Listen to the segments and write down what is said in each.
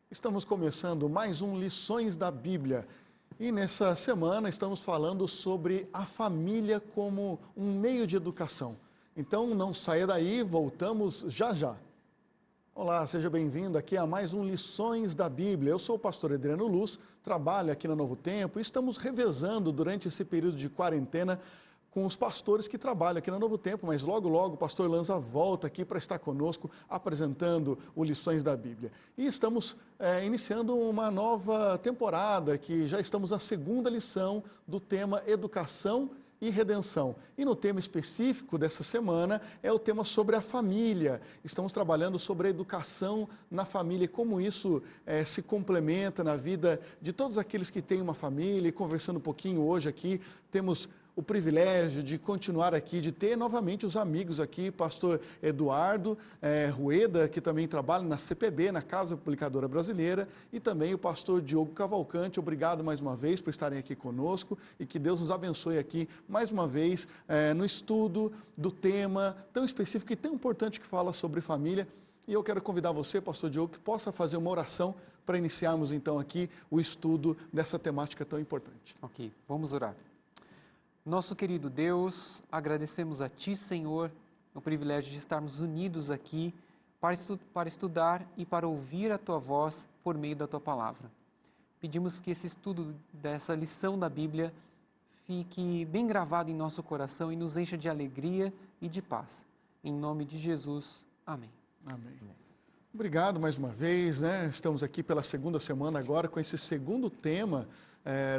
Estamos começando mais um Lições da Bíblia e nessa semana estamos falando sobre a família como um meio de educação. Então não saia daí, voltamos já já. Olá, seja bem-vindo aqui a mais um Lições da Bíblia. Eu sou o pastor Adriano Luz, trabalho aqui na Novo Tempo e estamos revezando durante esse período de quarentena com os pastores que trabalham aqui na Novo Tempo, mas logo o pastor Lanza volta aqui para estar conosco apresentando o Lições da Bíblia. E estamos iniciando uma nova temporada, que já estamos na segunda lição do tema Educação e Redenção. E no tema específico dessa semana é o tema sobre a família. Estamos trabalhando sobre a educação na família e como isso se complementa na vida de todos aqueles que têm uma família. E conversando um pouquinho hoje aqui, temos o privilégio de continuar aqui, de ter novamente os amigos aqui, pastor Eduardo Rueda, que também trabalha na CPB, na Casa Publicadora Brasileira, e também o pastor Diogo Cavalcante. Obrigado mais uma vez por estarem aqui conosco e que Deus nos abençoe aqui mais uma vez no estudo do tema tão específico e tão importante que fala sobre família. E eu quero convidar você, pastor Diogo, que possa fazer uma oração para iniciarmos então aqui o estudo dessa temática tão importante. Ok, vamos orar. Nosso querido Deus, agradecemos a Ti, Senhor, o privilégio de estarmos unidos aqui para estudar e para ouvir a Tua voz por meio da Tua palavra. Pedimos que esse estudo dessa lição da Bíblia fique bem gravado em nosso coração e nos encha de alegria e de paz. Em nome de Jesus, amém. Amém. Obrigado mais uma vez, Estamos aqui pela segunda semana agora com esse segundo tema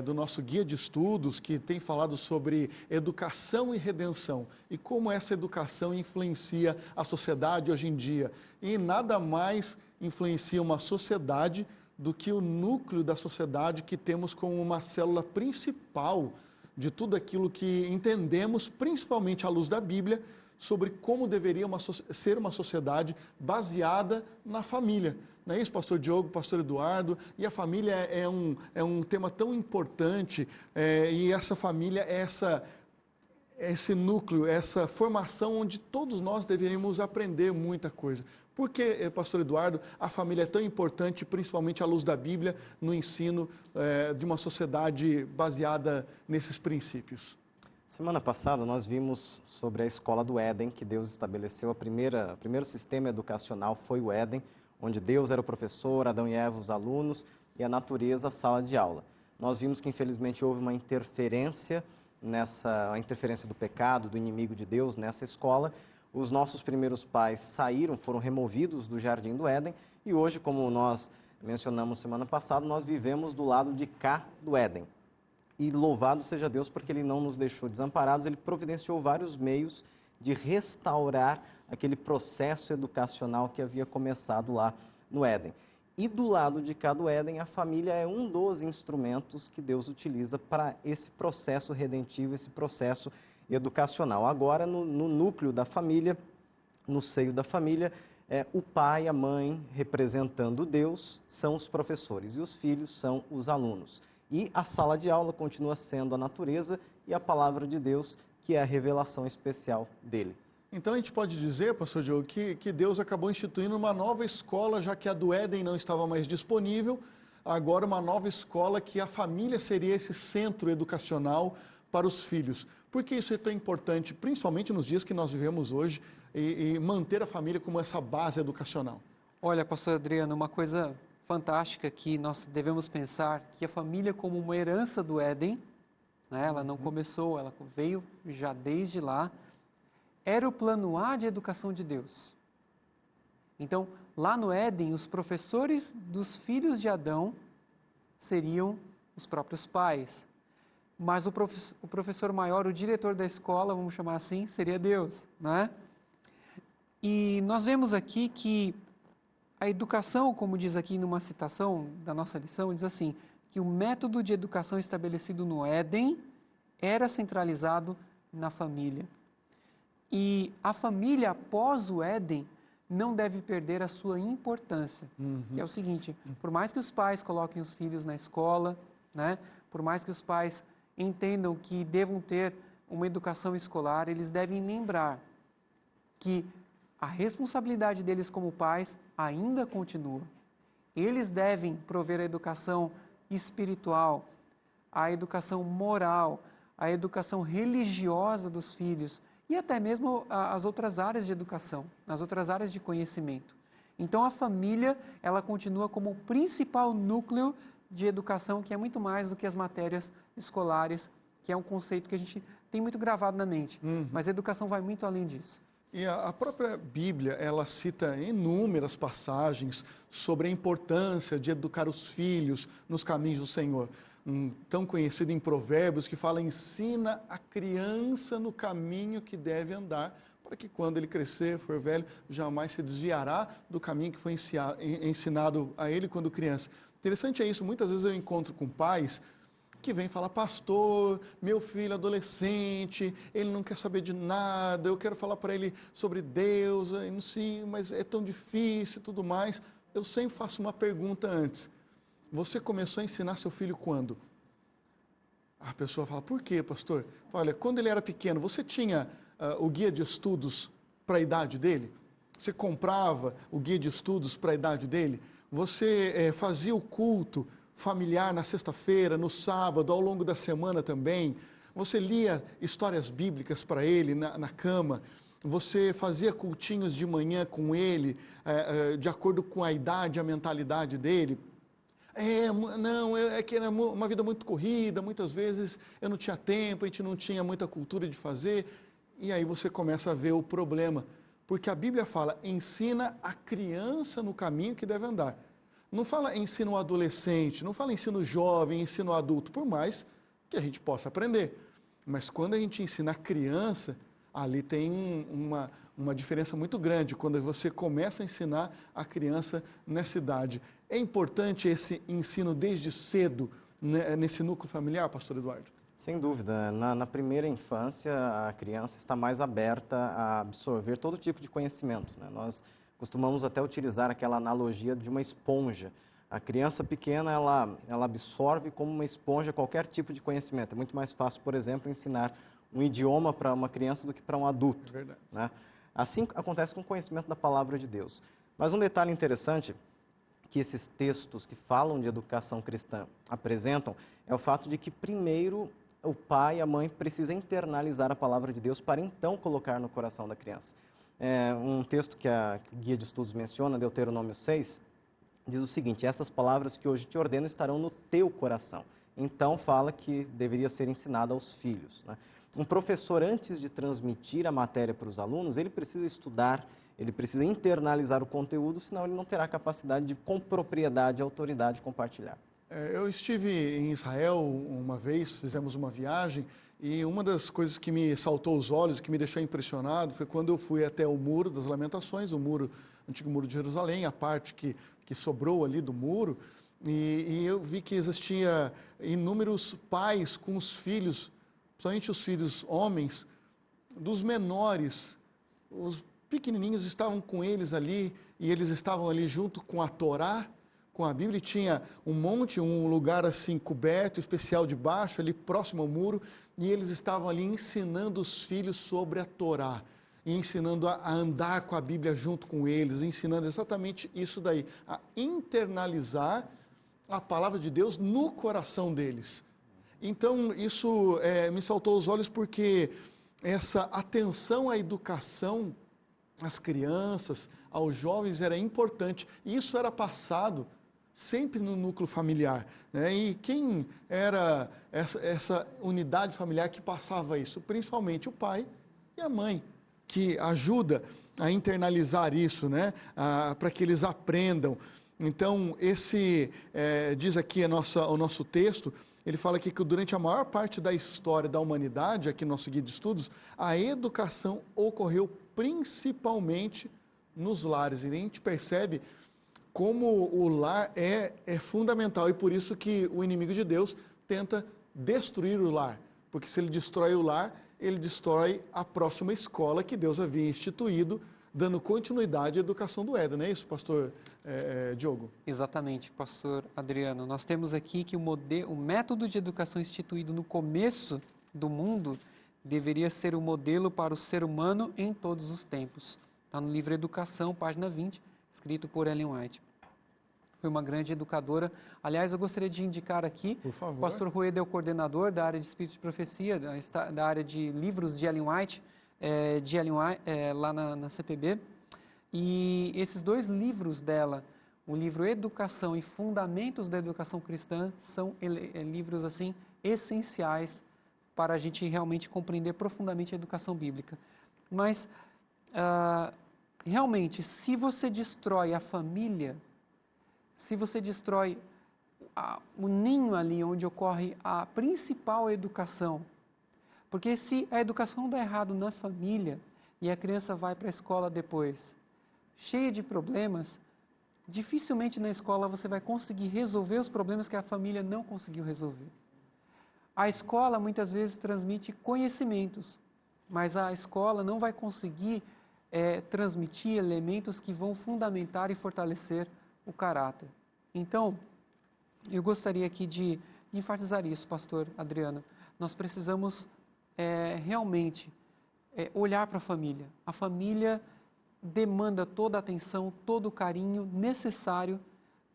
do nosso guia de estudos, que tem falado sobre educação e redenção e como essa educação influencia a sociedade hoje em dia. E nada mais influencia uma sociedade do que o núcleo da sociedade que temos como uma célula principal de tudo aquilo que entendemos, principalmente à luz da Bíblia, sobre como deveria ser uma sociedade baseada na família. Não é isso, pastor Diogo, pastor Eduardo? E a família é um tema tão importante, e essa família é esse núcleo, essa formação onde todos nós deveríamos aprender muita coisa. Por que, pastor Eduardo, a família é tão importante, principalmente à luz da Bíblia, no ensino de uma sociedade baseada nesses princípios? Semana passada nós vimos sobre a escola do Éden, que Deus estabeleceu. O primeiro sistema educacional foi o Éden, onde Deus era o professor, Adão e Eva os alunos e a natureza a sala de aula. Nós vimos que infelizmente houve uma interferência a interferência do pecado, do inimigo de Deus nessa escola. Os nossos primeiros pais saíram, foram removidos do jardim do Éden e hoje, como nós mencionamos semana passada, nós vivemos do lado de cá do Éden. E louvado seja Deus porque Ele não nos deixou desamparados, Ele providenciou vários meios de restaurar aquele processo educacional que havia começado lá no Éden. E do lado de cá do Éden, a família é um dos instrumentos que Deus utiliza para esse processo redentivo, esse processo educacional. Agora, no núcleo da família, no seio da família, o pai, a mãe, representando Deus, são os professores e os filhos são os alunos. E a sala de aula continua sendo a natureza e a palavra de Deus, que é a revelação especial dele. Então a gente pode dizer, pastor Diogo, que Deus acabou instituindo uma nova escola, já que a do Éden não estava mais disponível, agora uma nova escola que a família seria esse centro educacional para os filhos. Por que isso é tão importante, principalmente nos dias que nós vivemos hoje, e manter a família como essa base educacional? Olha, pastor Adriano, uma coisa fantástica que nós devemos pensar, que a família como uma herança do Éden, ela não começou, ela veio já desde lá, era o plano A de educação de Deus. Então, lá no Éden, os professores dos filhos de Adão seriam os próprios pais. Mas o professor maior, o diretor da escola, vamos chamar assim, seria Deus, né? E nós vemos aqui que a educação, como diz aqui numa citação da nossa lição, diz assim, que o método de educação estabelecido no Éden era centralizado na família. E a família, após o Éden, não deve perder a sua importância. Que é o seguinte, por mais que os pais coloquem os filhos na escola, né, por mais que os pais entendam que devam ter uma educação escolar, eles devem lembrar que a responsabilidade deles como pais ainda continua. Eles devem prover a educação espiritual, a educação moral, a educação religiosa dos filhos e até mesmo as outras áreas de educação, as outras áreas de conhecimento. Então, a família, ela continua como o principal núcleo de educação, que é muito mais do que as matérias escolares, que é um conceito que a gente tem muito gravado na mente. Mas a educação vai muito além disso. E a própria Bíblia, ela cita inúmeras passagens sobre a importância de educar os filhos nos caminhos do Senhor. Tão conhecido em Provérbios, que fala: ensina a criança no caminho que deve andar, para que quando ele crescer, for velho, jamais se desviará do caminho que foi ensinado a ele quando criança. Interessante é isso, muitas vezes eu encontro com pais que vêm falar: pastor, meu filho adolescente, ele não quer saber de nada, eu quero falar para ele sobre Deus, não sei, mas é tão difícil e tudo mais. Eu sempre faço uma pergunta antes: você começou a ensinar seu filho quando? A pessoa fala: por quê, pastor? Olha, quando ele era pequeno, você tinha o guia de estudos para a idade dele? Você comprava o guia de estudos para a idade dele? Você fazia o culto familiar na sexta-feira, no sábado, ao longo da semana também? Você lia histórias bíblicas para ele na cama? Você fazia cultinhos de manhã com ele, de acordo com a idade, a mentalidade dele? É que era uma vida muito corrida, muitas vezes eu não tinha tempo, a gente não tinha muita cultura de fazer. E aí você começa a ver o problema, porque a Bíblia fala: ensina a criança no caminho que deve andar. Não fala ensina o adolescente, não fala ensina o jovem, ensina o adulto, por mais que a gente possa aprender. Mas quando a gente ensina a criança, ali tem uma diferença muito grande, quando você começa a ensinar a criança nessa idade. É importante esse ensino desde cedo, né, nesse núcleo familiar, pastor Eduardo? Sem dúvida. Na primeira infância, a criança está mais aberta a absorver todo tipo de conhecimento, né? Nós costumamos até utilizar aquela analogia de uma esponja. A criança pequena, ela absorve como uma esponja qualquer tipo de conhecimento. É muito mais fácil, por exemplo, ensinar um idioma para uma criança do que para um adulto. É verdade. Né? Assim acontece com o conhecimento da palavra de Deus. Mas um detalhe interessante que esses textos que falam de educação cristã apresentam é o fato de que, primeiro, o pai e a mãe precisam internalizar a palavra de Deus para então colocar no coração da criança. Um texto que o Guia de Estudos menciona, Deuteronômio 6, diz o seguinte: essas palavras que hoje te ordeno estarão no teu coração. Então fala que deveria ser ensinada aos filhos, né? Um professor, antes de transmitir a matéria para os alunos, ele precisa estudar, ele precisa internalizar o conteúdo, senão ele não terá capacidade de, com propriedade e autoridade, compartilhar. Eu estive em Israel uma vez, fizemos uma viagem, e uma das coisas que me saltou os olhos, que me deixou impressionado, foi quando eu fui até o Muro das Lamentações, o antigo Muro de Jerusalém, a parte que sobrou ali do muro, e eu vi que existia inúmeros pais com os filhos, principalmente os filhos homens, dos menores, os pequenininhos estavam com eles ali, e eles estavam ali junto com a Torá, com a Bíblia, e tinha um lugar assim coberto, especial debaixo, ali próximo ao muro, e eles estavam ali ensinando os filhos sobre a Torá, e ensinando a andar com a Bíblia junto com eles, ensinando exatamente isso daí, a internalizar a palavra de Deus no coração deles. Então, isso me saltou aos olhos, porque essa atenção à educação, às crianças, aos jovens, era importante, e isso era passado sempre no núcleo familiar, né? E quem era essa unidade familiar que passava isso? Principalmente o pai e a mãe, que ajuda a internalizar isso, né? Para que eles aprendam. Então, diz aqui o nosso texto, ele fala aqui que durante a maior parte da história da humanidade, aqui no nosso guia de estudos, a educação ocorreu principalmente nos lares. E a gente percebe como o lar é fundamental, e por isso que o inimigo de Deus tenta destruir o lar, porque se ele destrói o lar, ele destrói a próxima escola que Deus havia instituído, dando continuidade à educação do Éden, não é isso, pastor Diogo? Exatamente, pastor Adriano. Nós temos aqui que o método de educação instituído no começo do mundo deveria ser o modelo para o ser humano em todos os tempos. Está no livro Educação, página 20, escrito por Ellen White. foi uma grande educadora. Aliás, eu gostaria de indicar aqui, Por favor. o pastor Rueda é o coordenador da área de Espírito de Profecia, da área de livros de Ellen White, lá na CPB. E esses 2 livros dela, o livro Educação e Fundamentos da Educação Cristã, são livros assim essenciais para a gente realmente compreender profundamente a educação bíblica. Mas, realmente, se você destrói a família, se você destrói o ninho ali onde ocorre a principal educação, porque se a educação dá errado na família e a criança vai para a escola depois, cheia de problemas, dificilmente na escola você vai conseguir resolver os problemas que a família não conseguiu resolver. A escola muitas vezes transmite conhecimentos, mas a escola não vai conseguir transmitir elementos que vão fundamentar e fortalecer o caráter. Então, eu gostaria aqui de enfatizar isso, pastor Adriano. Nós precisamos realmente olhar para a família. A família demanda toda a atenção, todo o carinho necessário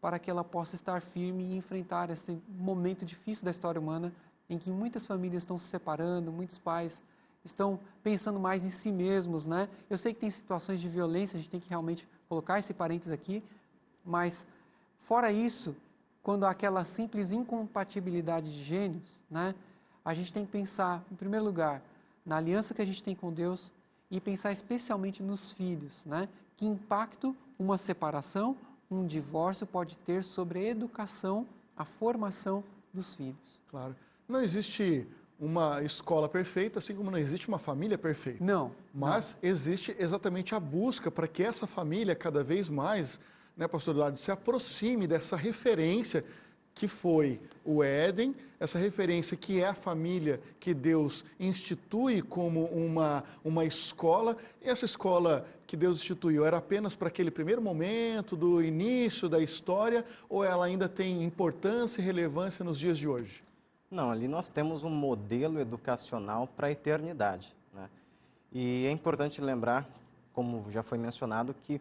para que ela possa estar firme e enfrentar esse momento difícil da história humana, em que muitas famílias estão se separando, muitos pais estão pensando mais em si mesmos, né? Eu sei que tem situações de violência, a gente tem que realmente colocar esse parênteses aqui, mas fora isso, quando há aquela simples incompatibilidade de gênios, né? A gente tem que pensar, em primeiro lugar, na aliança que a gente tem com Deus e pensar especialmente nos filhos, né? Que impacto uma separação, um divórcio pode ter sobre a educação, a formação dos filhos. Claro. Não existe uma escola perfeita, assim como não existe uma família perfeita. Não. Mas existe exatamente a busca para que essa família cada vez mais, né, pastor Eduardo, se aproxime dessa referência que foi o Éden, essa referência que é a família que Deus institui como uma escola. E essa escola que Deus instituiu era apenas para aquele primeiro momento do início da história, ou ela ainda tem importância e relevância nos dias de hoje? Não, ali nós temos um modelo educacional para a eternidade, né? E é importante lembrar, como já foi mencionado, que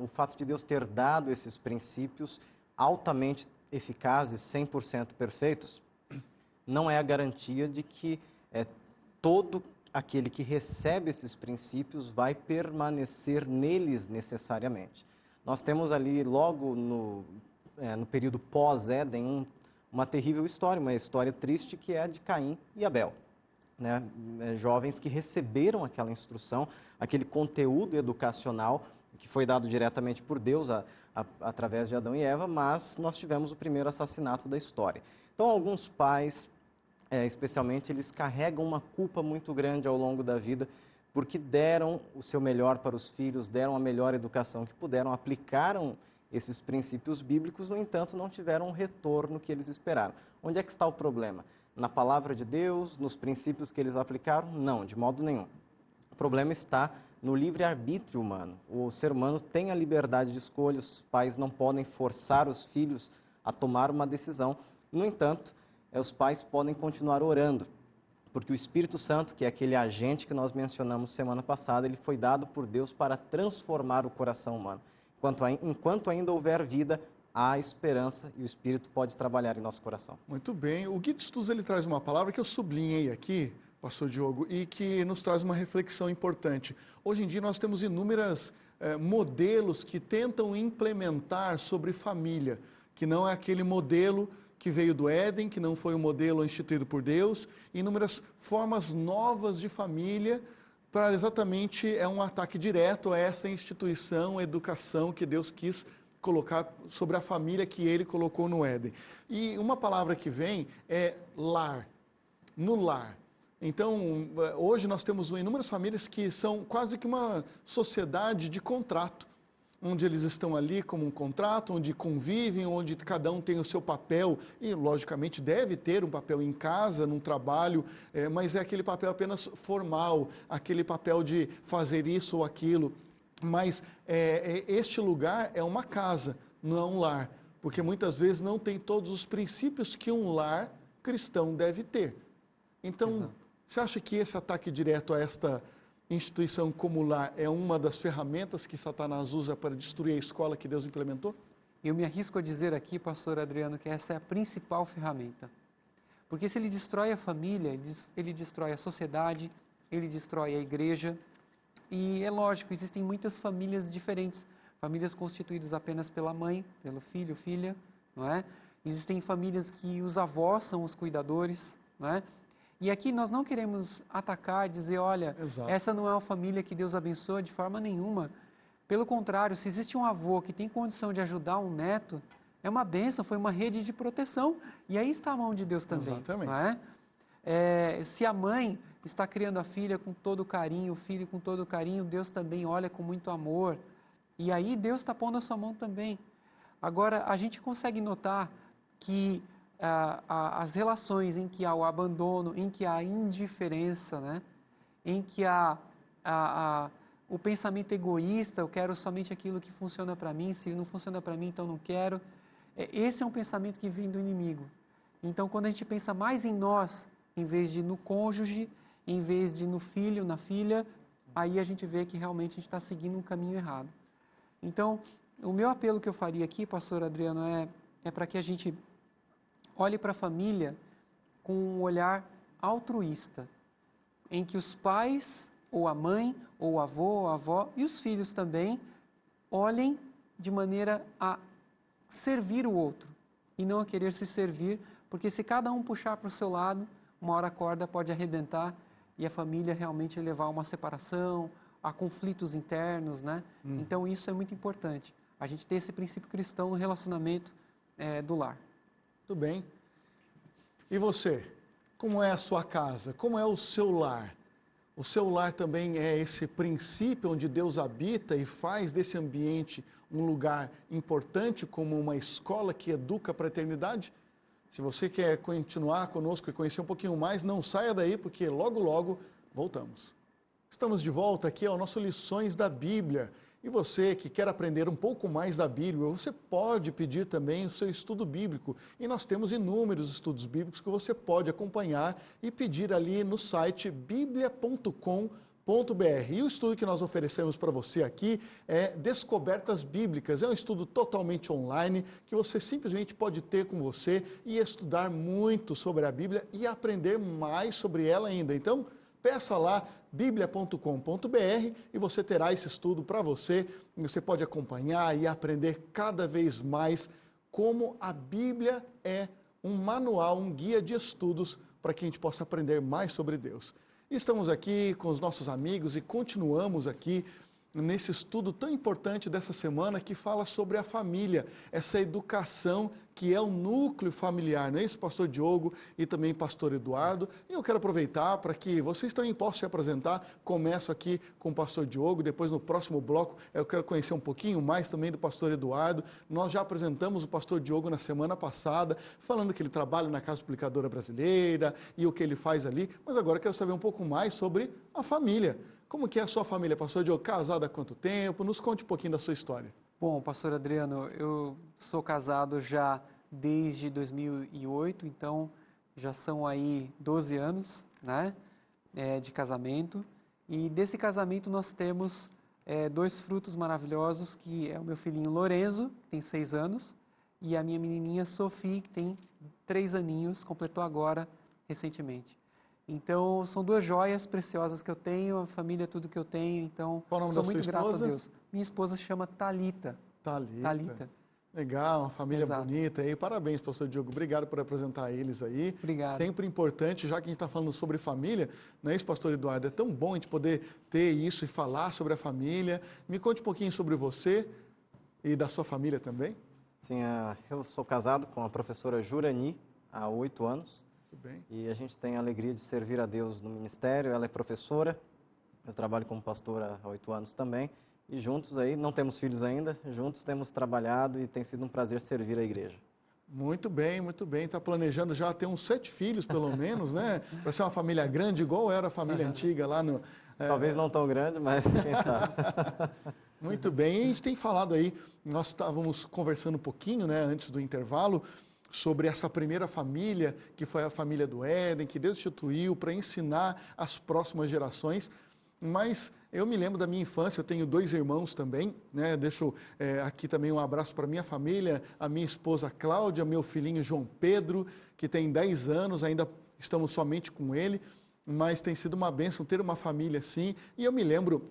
o fato de Deus ter dado esses princípios altamente eficazes, 100% perfeitos, não é a garantia de que todo aquele que recebe esses princípios vai permanecer neles necessariamente. Nós temos ali, logo no período pós-Éden, uma terrível história, uma história triste, que é a de Caim e Abel, né? Jovens que receberam aquela instrução, aquele conteúdo educacional que foi dado diretamente por Deus através de Adão e Eva, mas nós tivemos o primeiro assassinato da história. Então, alguns pais, especialmente, eles carregam uma culpa muito grande ao longo da vida, porque deram o seu melhor para os filhos, deram a melhor educação que puderam, aplicaram esses princípios bíblicos, no entanto, não tiveram o retorno que eles esperaram. Onde é que está o problema? Na palavra de Deus, nos princípios que eles aplicaram? Não, de modo nenhum. O problema está no livre-arbítrio humano. O ser humano tem a liberdade de escolha, os pais não podem forçar os filhos a tomar uma decisão. No entanto, os pais podem continuar orando, porque o Espírito Santo, que é aquele agente que nós mencionamos semana passada, ele foi dado por Deus para transformar o coração humano. Enquanto ainda houver vida, há esperança e o Espírito pode trabalhar em nosso coração. Muito bem. O Guido Stuz, ele traz uma palavra que eu sublinhei aqui, pastor Diogo, e que nos traz uma reflexão importante. Hoje em dia nós temos inúmeros modelos que tentam implementar sobre família, que não é aquele modelo que veio do Éden, que não foi um modelo instituído por Deus, inúmeras formas novas de família, para exatamente um ataque direto a essa instituição, educação que Deus quis colocar sobre a família que Ele colocou no Éden. E uma palavra que vem é lar, no lar. Então, hoje nós temos inúmeras famílias que são quase que uma sociedade de contrato, onde eles estão ali como um contrato, onde convivem, onde cada um tem o seu papel, e logicamente deve ter um papel em casa, num trabalho, mas é aquele papel apenas formal, aquele papel de fazer isso ou aquilo. Mas este lugar é uma casa, não é um lar, porque muitas vezes não tem todos os princípios que um lar cristão deve ter. Então, exato. Você acha que esse ataque direto a esta instituição como lar é uma das ferramentas que Satanás usa para destruir a escola que Deus implementou? Eu me arrisco a dizer aqui, pastor Adriano, que essa é a principal ferramenta. Porque se ele destrói a família, ele destrói a sociedade, ele destrói a igreja. E é lógico, existem muitas famílias diferentes. Famílias constituídas apenas pela mãe, pelo filho, filha, não é? Existem famílias que os avós são os cuidadores, não é? E aqui nós não queremos atacar, dizer, olha, Exato. essa não é uma família que Deus abençoa de forma nenhuma. Pelo contrário, se existe um avô que tem condição de ajudar um neto, é uma bênção, foi uma rede de proteção. E aí está a mão de Deus também. Exatamente. Não é? Se a mãe está criando a filha com todo carinho, o filho com todo carinho, Deus também olha com muito amor. E aí Deus está pondo a sua mão também. Agora, a gente consegue notar que as relações em que há o abandono, em que há a indiferença, né? Em que há o pensamento egoísta, eu quero somente aquilo que funciona para mim, se não funciona para mim, então não quero. Esse é um pensamento que vem do inimigo. Então, quando a gente pensa mais em nós, em vez de no cônjuge, em vez de no filho, na filha, aí a gente vê que realmente a gente está seguindo um caminho errado. Então, o meu apelo que eu faria aqui, pastor Adriano, é para que a gente olhe para a família com um olhar altruísta, em que os pais, ou a mãe, ou o avô, ou a avó, e os filhos também, olhem de maneira a servir o outro, e não a querer se servir, porque se cada um puxar para o seu lado, uma hora a corda pode arrebentar, e a família realmente levar a uma separação, a conflitos internos, né? Então isso é muito importante, a gente ter esse princípio cristão no relacionamento do lar. Tudo bem. E você? Como é a sua casa? Como é o seu lar? O seu lar também é esse princípio onde Deus habita e faz desse ambiente um lugar importante como uma escola que educa para a eternidade? Se você quer continuar conosco e conhecer um pouquinho mais, não saia daí, porque logo, logo voltamos. Estamos de volta aqui ao nosso Lições da Bíblia. E você que quer aprender um pouco mais da Bíblia, você pode pedir também o seu estudo bíblico. E nós temos inúmeros estudos bíblicos que você pode acompanhar e pedir ali no site biblia.com.br. E o estudo que nós oferecemos para você aqui é Descobertas Bíblicas. É um estudo totalmente online que você simplesmente pode ter com você e estudar muito sobre a Bíblia e aprender mais sobre ela ainda. Então, peça lá biblia.com.br e você terá esse estudo para você. Você pode acompanhar e aprender cada vez mais como a Bíblia é um manual, um guia de estudos para que a gente possa aprender mais sobre Deus. Estamos aqui com os nossos amigos e continuamos aqui nesse estudo tão importante dessa semana que fala sobre a família, essa educação que é o núcleo familiar, não é isso, pastor Diogo e também pastor Eduardo? E eu quero aproveitar para que vocês também possam se apresentar. Começo aqui com o pastor Diogo, depois no próximo bloco eu quero conhecer um pouquinho mais também do pastor Eduardo. Nós já apresentamos o pastor Diogo na semana passada, falando que ele trabalha na Casa Publicadora Brasileira e o que ele faz ali, mas agora eu quero saber um pouco mais sobre a família. Como que é a sua família, pastor Diogo? Casado há quanto tempo? Nos conte um pouquinho da sua história. Bom, pastor Adriano, eu sou casado já desde 2008, então já são aí 12 anos, né, de casamento. E desse casamento nós temos 2 frutos maravilhosos, que é o meu filhinho Lorenzo, que tem 6 anos, e a minha menininha Sophie, que tem 3 aninhos, completou agora, recentemente. Então, são 2 joias preciosas que eu tenho, a família é tudo que eu tenho, então sou muito grato a Deus. Minha esposa se chama Thalita. Thalita. Legal, uma família Exato. Bonita aí. Parabéns, pastor Diogo. Obrigado por apresentar eles aí. Obrigado. Sempre importante, já que a gente está falando sobre família, não é isso, pastor Eduardo? É tão bom a gente poder ter isso e falar sobre a família. Me conte um pouquinho sobre você e da sua família também. Sim, eu sou casado com a professora Jurani há 8 anos. Muito bem. E a gente tem a alegria de servir a Deus no ministério. Ela é professora, eu trabalho como pastor há 8 anos também. E juntos aí, não temos filhos ainda, juntos temos trabalhado e tem sido um prazer servir a igreja. Muito bem, muito bem. Está planejando já ter uns 7 filhos, pelo menos, né? Para ser uma família grande, igual era a família antiga lá no... Talvez não tão grande, mas quem sabe. Muito bem. E a gente tem falado aí, nós estávamos conversando um pouquinho, né, antes do intervalo, sobre essa primeira família, que foi a família do Éden, que Deus instituiu para ensinar as próximas gerações. Mas Eu me lembro da minha infância, eu tenho 2 irmãos também, né? Deixo aqui também um abraço para minha família, a minha esposa Cláudia, meu filhinho João Pedro, que tem 10 anos, ainda estamos somente com ele, mas tem sido uma bênção ter uma família assim. E eu me lembro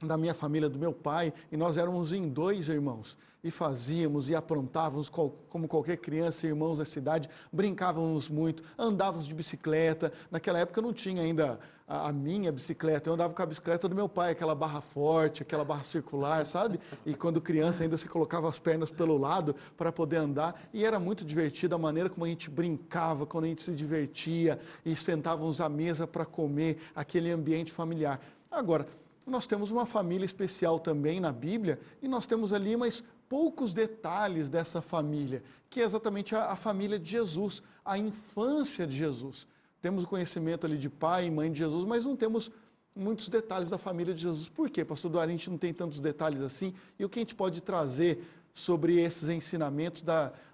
da minha família, do meu pai, e nós éramos em 2 irmãos, e fazíamos e aprontávamos como qualquer criança e irmãos da cidade, brincávamos muito, andávamos de bicicleta. Naquela época eu não tinha ainda a minha bicicleta, eu andava com a bicicleta do meu pai, aquela barra forte, aquela barra circular, sabe? E quando criança ainda se colocava as pernas pelo lado para poder andar, e era muito divertido a maneira como a gente brincava, quando a gente se divertia e sentávamos à mesa para comer, aquele ambiente familiar. Agora, nós temos uma família especial também na Bíblia, e nós temos ali mais poucos detalhes dessa família, que é exatamente a família de Jesus, a infância de Jesus. Temos o conhecimento ali de pai e mãe de Jesus, mas não temos muitos detalhes da família de Jesus. Por quê, pastor Eduardo? A gente não tem tantos detalhes assim, e o que a gente pode trazer sobre esses ensinamentos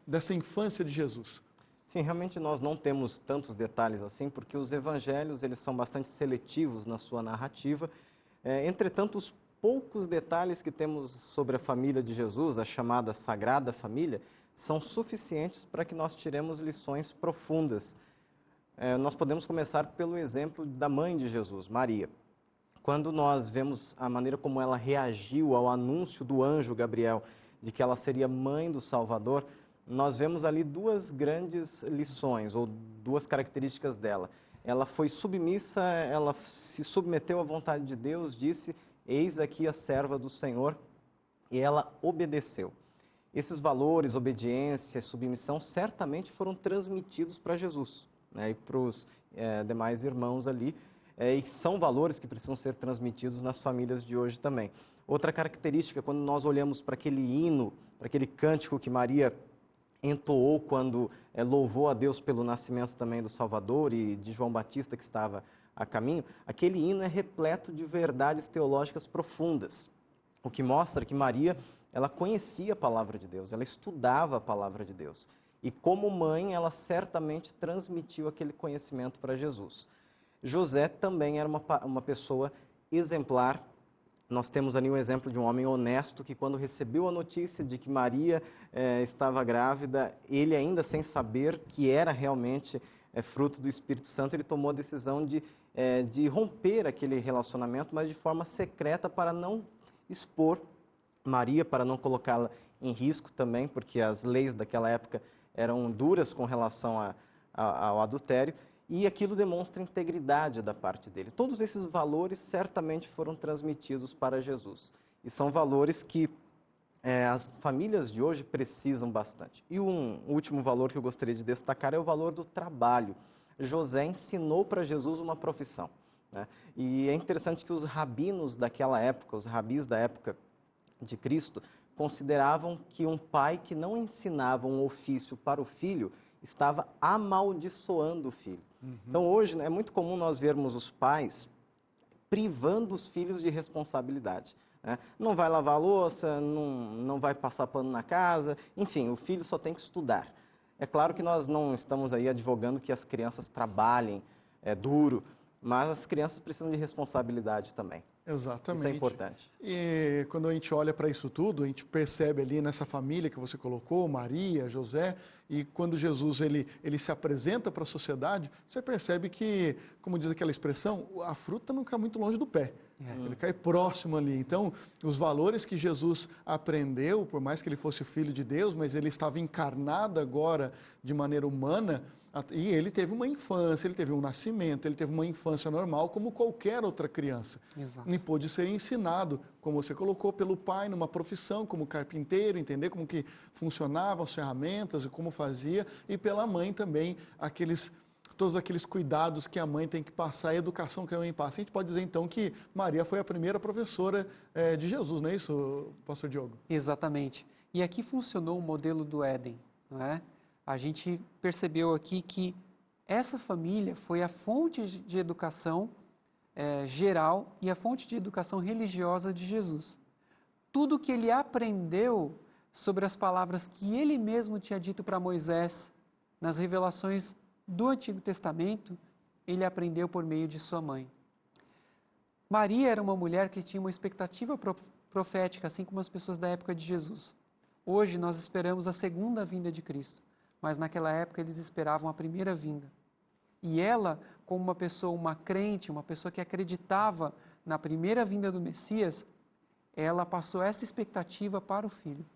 dessa infância de Jesus? Sim, realmente nós não temos tantos detalhes assim, porque os evangelhos eles são bastante seletivos na sua narrativa. Entretanto, os poucos detalhes que temos sobre a família de Jesus, a chamada Sagrada Família, são suficientes para que nós tiremos lições profundas. Nós podemos começar pelo exemplo da mãe de Jesus, Maria. Quando nós vemos a maneira como ela reagiu ao anúncio do anjo Gabriel de que ela seria mãe do Salvador, nós vemos ali 2 grandes lições, ou 2 características dela. Ela foi submissa, ela se submeteu à vontade de Deus, disse, eis aqui a serva do Senhor, e ela obedeceu. Esses valores, obediência, submissão, certamente foram transmitidos para Jesus, né, e para os demais irmãos ali, e são valores que precisam ser transmitidos nas famílias de hoje também. Outra característica, quando nós olhamos para aquele hino, para aquele cântico que Maria entoou quando louvou a Deus pelo nascimento também do Salvador e de João Batista que estava a caminho, aquele hino é repleto de verdades teológicas profundas, o que mostra que Maria, ela conhecia a palavra de Deus, ela estudava a palavra de Deus, e como mãe, ela certamente transmitiu aquele conhecimento para Jesus. José também era uma pessoa exemplar. Nós temos ali um exemplo de um homem honesto que, quando recebeu a notícia de que Maria estava grávida, ele ainda sem saber que era realmente fruto do Espírito Santo, ele tomou a decisão de romper aquele relacionamento, mas de forma secreta, para não expor Maria, para não colocá-la em risco também, porque as leis daquela época eram duras com relação ao adultério. E aquilo demonstra integridade da parte dele. Todos esses valores certamente foram transmitidos para Jesus. E são valores que as famílias de hoje precisam bastante. E um último valor que eu gostaria de destacar é o valor do trabalho. José ensinou para Jesus uma profissão, né? E é interessante que os rabinos daquela época, os rabis da época de Cristo, consideravam que um pai que não ensinava um ofício para o filho estava amaldiçoando o filho. Então, hoje, é muito comum nós vermos os pais privando os filhos de responsabilidade, né? Não vai lavar a louça, não vai passar pano na casa, enfim, o filho só tem que estudar. É claro que nós não estamos aí advogando que as crianças trabalhem duro, mas as crianças precisam de responsabilidade também. Exatamente. Isso é importante. E quando a gente olha para isso tudo, a gente percebe ali nessa família que você colocou, Maria, José, e quando Jesus ele se apresenta para a sociedade, você percebe que, como diz aquela expressão, a fruta não cai muito longe do pé. Ele cai próximo ali. Então, os valores que Jesus aprendeu, por mais que ele fosse filho de Deus, mas ele estava encarnado agora de maneira humana, e ele teve uma infância, ele teve um nascimento, ele teve uma infância normal como qualquer outra criança. Exato. E pôde ser ensinado, como você colocou, pelo pai numa profissão, como carpinteiro, entender como que funcionavam as ferramentas e como fazia, e pela mãe também, todos aqueles cuidados que a mãe tem que passar, a educação que a mãe passa. A gente pode dizer então que Maria foi a primeira professora de Jesus, não é isso, pastor Diogo? Exatamente. E aqui funcionou o modelo do Éden, não é? A gente percebeu aqui que essa família foi a fonte de educação geral e a fonte de educação religiosa de Jesus. Tudo que ele aprendeu sobre as palavras que ele mesmo tinha dito para Moisés nas revelações do Antigo Testamento, ele aprendeu por meio de sua mãe. Maria era uma mulher que tinha uma expectativa profética, assim como as pessoas da época de Jesus. Hoje nós esperamos a segunda vinda de Cristo, mas naquela época eles esperavam a primeira vinda. E ela, como uma pessoa, uma crente, uma pessoa que acreditava na primeira vinda do Messias, ela passou essa expectativa para o filho.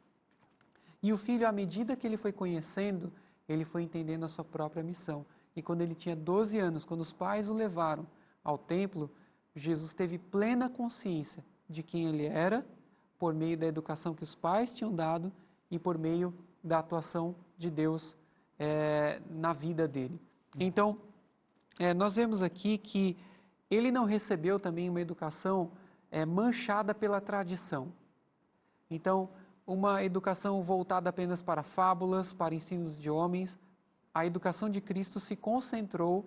E o filho, à medida que ele foi conhecendo, ele foi entendendo a sua própria missão. E quando ele tinha 12 anos, quando os pais o levaram ao templo, Jesus teve plena consciência de quem ele era, por meio da educação que os pais tinham dado e por meio da atuação de Deus na vida dele. Então, nós vemos aqui que ele não recebeu também uma educação manchada pela tradição. Então, uma educação voltada apenas para fábulas, para ensinos de homens. A educação de Cristo se concentrou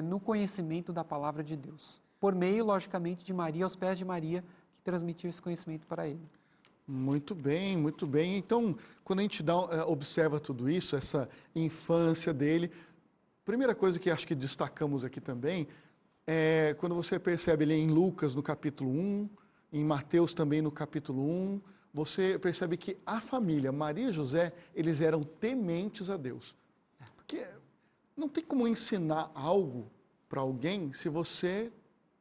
no conhecimento da palavra de Deus, por meio, logicamente, de Maria, aos pés de Maria, que transmitiu esse conhecimento para ele. Muito bem, muito bem. Então, quando a gente observa tudo isso, essa infância dele, primeira coisa que acho que destacamos aqui também é quando você percebe ali em Lucas, no capítulo 1, em Mateus também no capítulo 1, você percebe que a família, Maria e José, eles eram tementes a Deus. Porque não tem como ensinar algo para alguém se você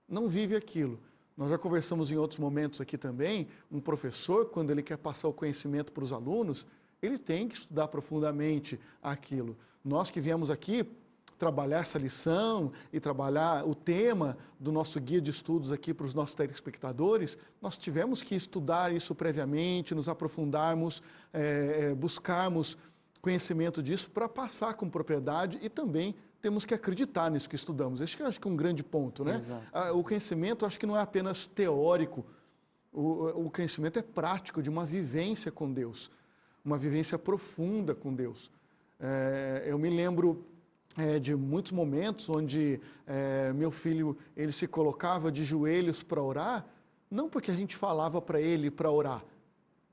não vive aquilo. Nós já conversamos em outros momentos aqui também, um professor, quando ele quer passar o conhecimento para os alunos, ele tem que estudar profundamente aquilo. Nós que viemos aqui trabalhar essa lição e trabalhar o tema do nosso guia de estudos aqui para os nossos telespectadores, nós tivemos que estudar isso previamente, nos aprofundarmos, buscarmos conhecimento disso para passar com propriedade e também temos que acreditar nisso que estudamos. Esse que eu acho que é um grande ponto, né? Exato. O conhecimento, acho que não é apenas teórico, o conhecimento é prático, de uma vivência com Deus, uma vivência profunda com Deus. Eu me lembro de muitos momentos onde meu filho ele se colocava de joelhos para orar, não porque a gente falava para ele para orar,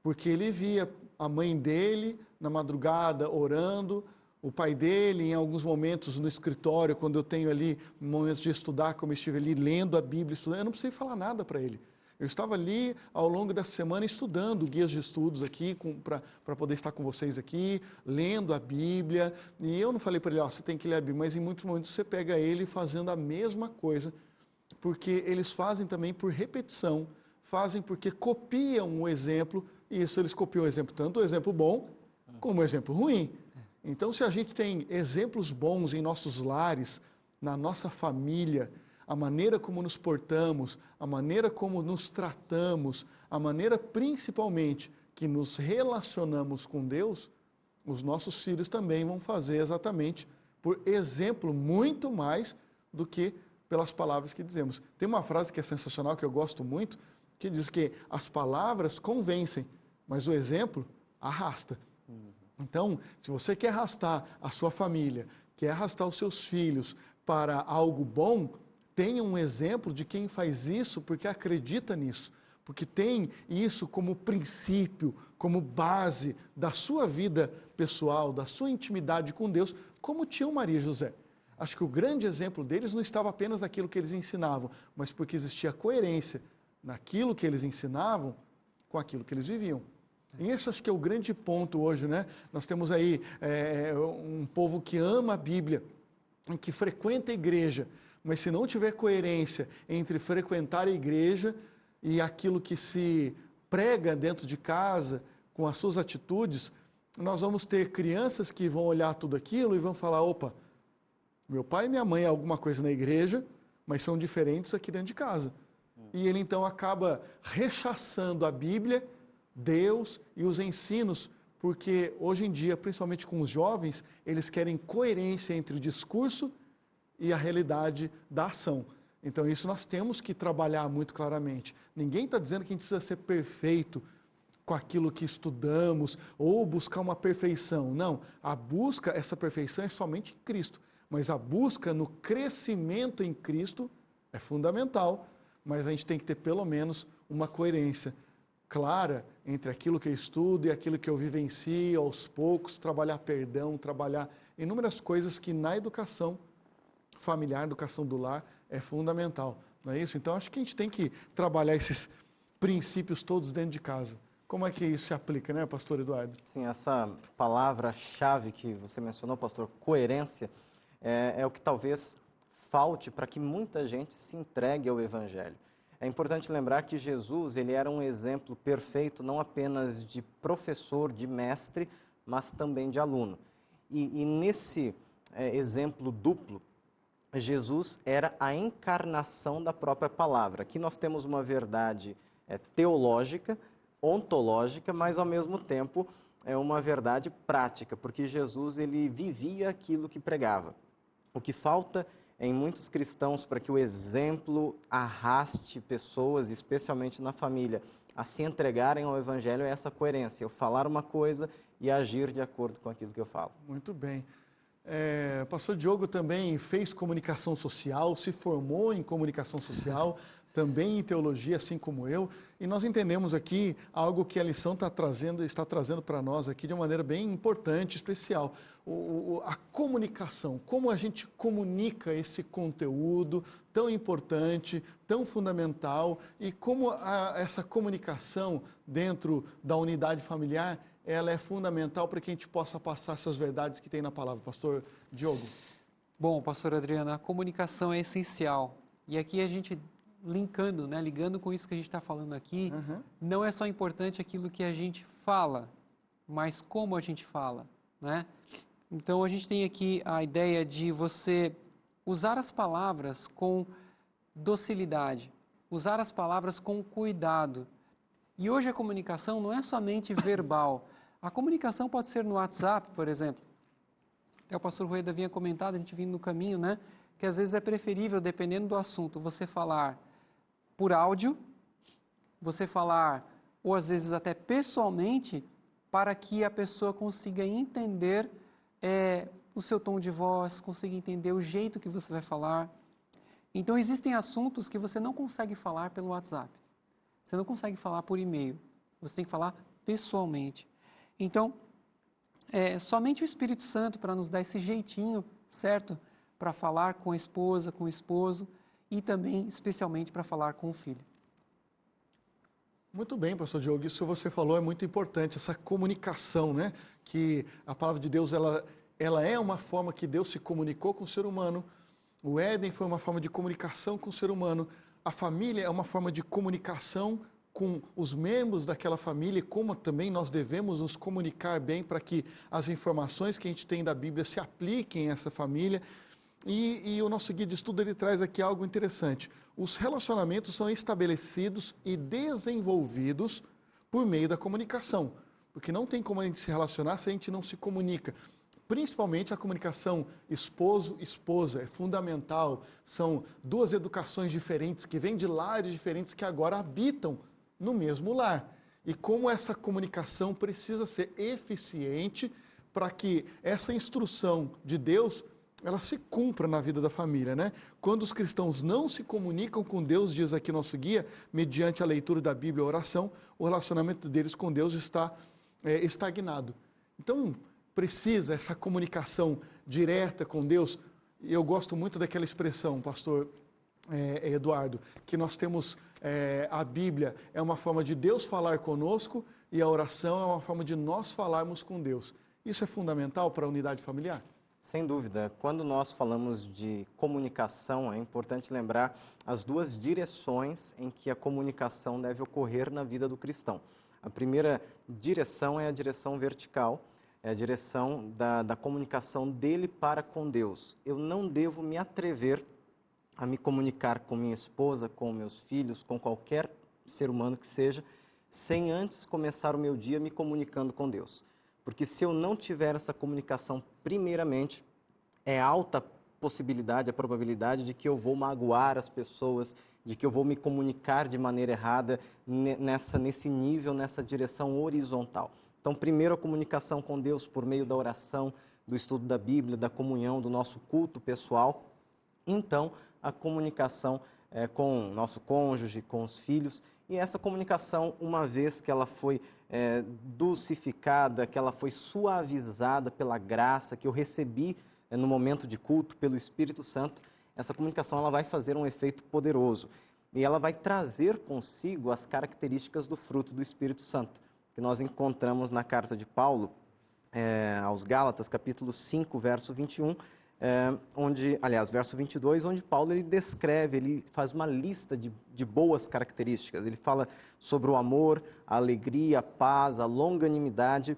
porque ele via a mãe dele na madrugada orando, o pai dele em alguns momentos no escritório, quando eu tenho ali momentos de estudar, como eu estive ali lendo a Bíblia, estudando, eu não precisei falar nada para ele. Eu estava ali ao longo da semana estudando guias de estudos aqui, para poder estar com vocês aqui, lendo a Bíblia. E eu não falei para ele, você tem que ler a Bíblia, mas em muitos momentos você pega ele fazendo a mesma coisa, porque eles fazem também por repetição, fazem porque copiam o exemplo, e isso eles copiam o exemplo, tanto o exemplo bom como o exemplo ruim. Então, se a gente tem exemplos bons em nossos lares, na nossa família, a maneira como nos portamos, a maneira como nos tratamos, a maneira principalmente que nos relacionamos com Deus, os nossos filhos também vão fazer exatamente por exemplo, muito mais do que pelas palavras que dizemos. Tem uma frase que é sensacional, que eu gosto muito, que diz que as palavras convencem, mas o exemplo arrasta. Então, se você quer arrastar a sua família, quer arrastar os seus filhos para algo bom, tenha um exemplo de quem faz isso porque acredita nisso, porque tem isso como princípio, como base da sua vida pessoal, da sua intimidade com Deus, como tinham Maria e José. Acho que o grande exemplo deles não estava apenas naquilo que eles ensinavam, mas porque existia coerência naquilo que eles ensinavam com aquilo que eles viviam. E esse acho que é o grande ponto hoje, né? Nós temos aí um povo que ama a Bíblia, que frequenta a igreja, mas se não tiver coerência entre frequentar a igreja e aquilo que se prega dentro de casa, com as suas atitudes, nós vamos ter crianças que vão olhar tudo aquilo e vão falar, opa, meu pai e minha mãe é alguma coisa na igreja, mas são diferentes aqui dentro de casa. E ele então acaba rechaçando a Bíblia, Deus e os ensinos, porque hoje em dia, principalmente com os jovens, eles querem coerência entre o discurso e a realidade da ação. Então isso nós temos que trabalhar muito claramente. Ninguém está dizendo que a gente precisa ser perfeito com aquilo que estudamos ou buscar uma perfeição. Não, a busca, essa perfeição é somente em Cristo. Mas a busca no crescimento em Cristo é fundamental, mas a gente tem que ter pelo menos uma coerência clara entre aquilo que eu estudo e aquilo que eu vivencio aos poucos, trabalhar perdão, trabalhar inúmeras coisas que na educação familiar, educação do lar, é fundamental. não é isso? Então, acho que a gente tem que trabalhar esses princípios todos dentro de casa. Como é que isso se aplica, né, pastor Eduardo? Sim, essa palavra-chave que você mencionou, pastor, coerência, é o que talvez falte para que muita gente se entregue ao Evangelho. É importante lembrar que Jesus, ele era um exemplo perfeito, não apenas de professor, de mestre, mas também de aluno. E nesse exemplo duplo, Jesus era a encarnação da própria palavra. Aqui nós temos uma verdade teológica, ontológica, mas ao mesmo tempo é uma verdade prática, porque Jesus ele vivia aquilo que pregava. O que falta em muitos cristãos para que o exemplo arraste pessoas, especialmente na família, a se entregarem ao Evangelho é essa coerência, eu falar uma coisa e agir de acordo com aquilo que eu falo. Muito bem. O pastor Diogo também fez comunicação social, se formou em comunicação social, também em teologia, assim como eu, e nós entendemos aqui algo que a lição está trazendo para nós aqui de uma maneira bem importante, especial. A comunicação, como a gente comunica esse conteúdo tão importante, tão fundamental, e como essa comunicação dentro da unidade familiar, ela é fundamental para que a gente possa passar essas verdades que tem na palavra. Pastor Diogo. Bom, pastor Adriano, a comunicação é essencial. E aqui a gente ligando com isso que a gente está falando aqui, não é só importante aquilo que a gente fala, mas como a gente fala, né? Então, a gente tem aqui a ideia de você usar as palavras com docilidade, usar as palavras com cuidado. E hoje a comunicação não é somente verbal. A comunicação pode ser no WhatsApp, por exemplo. Até o pastor Rueda vinha comentado, a gente vindo no caminho, né? Que às vezes é preferível, dependendo do assunto, você falar por áudio, você falar, ou às vezes até pessoalmente, para que a pessoa consiga entender o seu tom de voz, consiga entender o jeito que você vai falar. Então, existem assuntos que você não consegue falar pelo WhatsApp. Você não consegue falar por e-mail. Você tem que falar pessoalmente. Então, somente o Espírito Santo para nos dar esse jeitinho, certo? Para falar com a esposa, com o esposo e também, especialmente, para falar com o filho. Muito bem, pastor Diogo, isso que você falou é muito importante, essa comunicação, né? Que a palavra de Deus, ela é uma forma que Deus se comunicou com o ser humano. O Éden foi uma forma de comunicação com o ser humano. A família é uma forma de comunicação com os membros daquela família e como também nós devemos nos comunicar bem para que as informações que a gente tem da Bíblia se apliquem a essa família. E o nosso guia de estudo ele traz aqui algo interessante. Os relacionamentos são estabelecidos e desenvolvidos por meio da comunicação, porque não tem como a gente se relacionar se a gente não se comunica. Principalmente a comunicação esposo-esposa é fundamental. São duas educações diferentes que vêm de lares diferentes que agora habitam no mesmo lar. E como essa comunicação precisa ser eficiente para que essa instrução de Deus ela se cumpra na vida da família, né? Quando os cristãos não se comunicam com Deus, diz aqui nosso guia, mediante a leitura da Bíblia e a oração, o relacionamento deles com Deus está estagnado. Então, precisa essa comunicação direta com Deus. E eu gosto muito daquela expressão, pastor Eduardo, que nós temos a Bíblia é uma forma de Deus falar conosco e a oração é uma forma de nós falarmos com Deus. Isso é fundamental para a unidade familiar? Sem dúvida. Quando nós falamos de comunicação, é importante lembrar as duas direções em que a comunicação deve ocorrer na vida do cristão. A primeira direção é a direção vertical, é a direção da comunicação dele para com Deus. Eu não devo me atrever a me comunicar com minha esposa, com meus filhos, com qualquer ser humano que seja, sem antes começar o meu dia me comunicando com Deus. Porque se eu não tiver essa comunicação primeiramente, é alta a probabilidade de que eu vou magoar as pessoas, de que eu vou me comunicar de maneira errada nesse nível, nessa direção horizontal. Então, primeiro a comunicação com Deus por meio da oração, do estudo da Bíblia, da comunhão, do nosso culto pessoal. Então, a comunicação com o nosso cônjuge, com os filhos. E essa comunicação, uma vez que ela foi dulcificada, que ela foi suavizada pela graça que eu recebi no momento de culto pelo Espírito Santo, essa comunicação ela vai fazer um efeito poderoso. E ela vai trazer consigo as características do fruto do Espírito Santo, que nós encontramos na carta de Paulo aos Gálatas, capítulo 5, verso 21, verso 22, onde Paulo ele descreve, ele faz uma lista de boas características. Ele fala sobre o amor, a alegria, a paz, a longanimidade,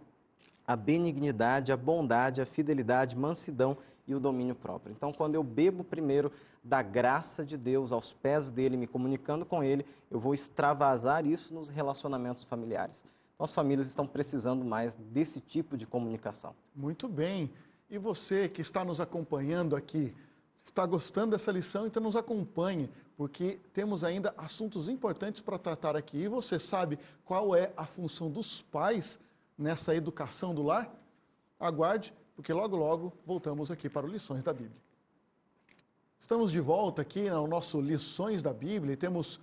a benignidade, a bondade, a fidelidade, mansidão e o domínio próprio. Então, quando eu bebo primeiro da graça de Deus aos pés dele, me comunicando com ele, eu vou extravasar isso nos relacionamentos familiares. Então, as famílias estão precisando mais desse tipo de comunicação. Muito bem. E você que está nos acompanhando aqui, está gostando dessa lição, então nos acompanhe, porque temos ainda assuntos importantes para tratar aqui. E você sabe qual é a função dos pais nessa educação do lar? Aguarde, porque logo, logo voltamos aqui para o Lições da Bíblia. Estamos de volta aqui no nosso Lições da Bíblia e temos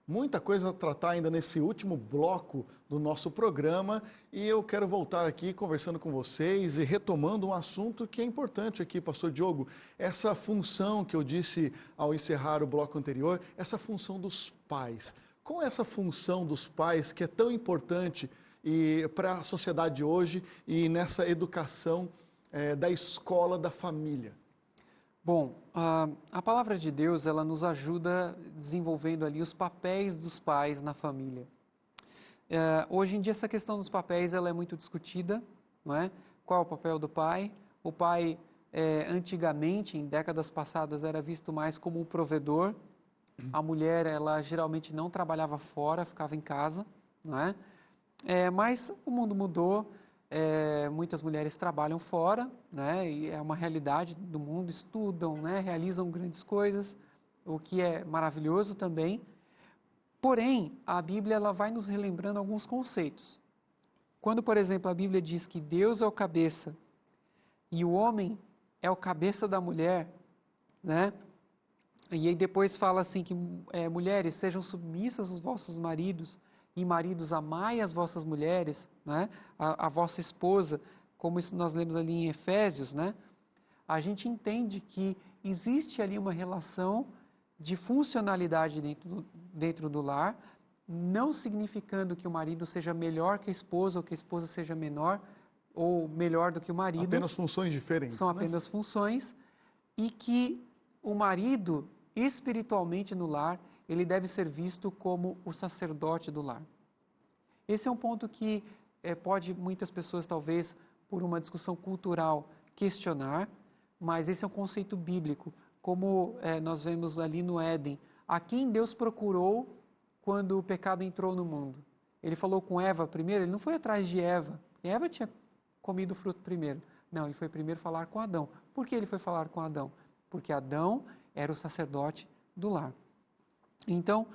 muita coisa a tratar ainda nesse último bloco do nosso programa e eu quero voltar aqui conversando com vocês e retomando um assunto que é importante aqui, Pastor Diogo, essa função que eu disse ao encerrar o bloco anterior, essa função dos pais. Qual é essa função dos pais que é tão importante para a sociedade hoje e nessa educação da escola da família? Bom, a palavra de Deus, ela nos ajuda desenvolvendo ali os papéis dos pais na família. Hoje em dia, essa questão dos papéis, ela é muito discutida, não é? Qual é o papel do pai? O pai, antigamente, em décadas passadas, era visto mais como um provedor. A mulher, ela geralmente não trabalhava fora, ficava em casa, não é? Mas o mundo mudou. Muitas mulheres trabalham fora, né, e é uma realidade do mundo, estudam, né, realizam grandes coisas, o que é maravilhoso também. Porém, a Bíblia ela vai nos relembrando alguns conceitos. Quando, por exemplo, a Bíblia diz que Deus é o cabeça e o homem é o cabeça da mulher, né, e aí depois fala assim que mulheres sejam submissas aos vossos maridos, e maridos, amai as vossas mulheres, né? A vossa esposa, como isso nós lemos ali em Efésios, né? A gente entende que existe ali uma relação de funcionalidade dentro do lar, não significando que o marido seja melhor que a esposa ou que a esposa seja menor ou melhor do que o marido. Apenas funções diferentes. São apenas funções e que o marido, espiritualmente no lar, ele deve ser visto como o sacerdote do lar. Esse é um ponto que pode muitas pessoas, talvez, por uma discussão cultural, questionar, mas esse é um conceito bíblico, como nós vemos ali no Éden. A quem Deus procurou quando o pecado entrou no mundo? Ele falou com Eva primeiro, ele não foi atrás de Eva. Eva tinha comido o fruto primeiro. Não, ele foi primeiro falar com Adão. Por que ele foi falar com Adão? Porque Adão era o sacerdote do lar. Então,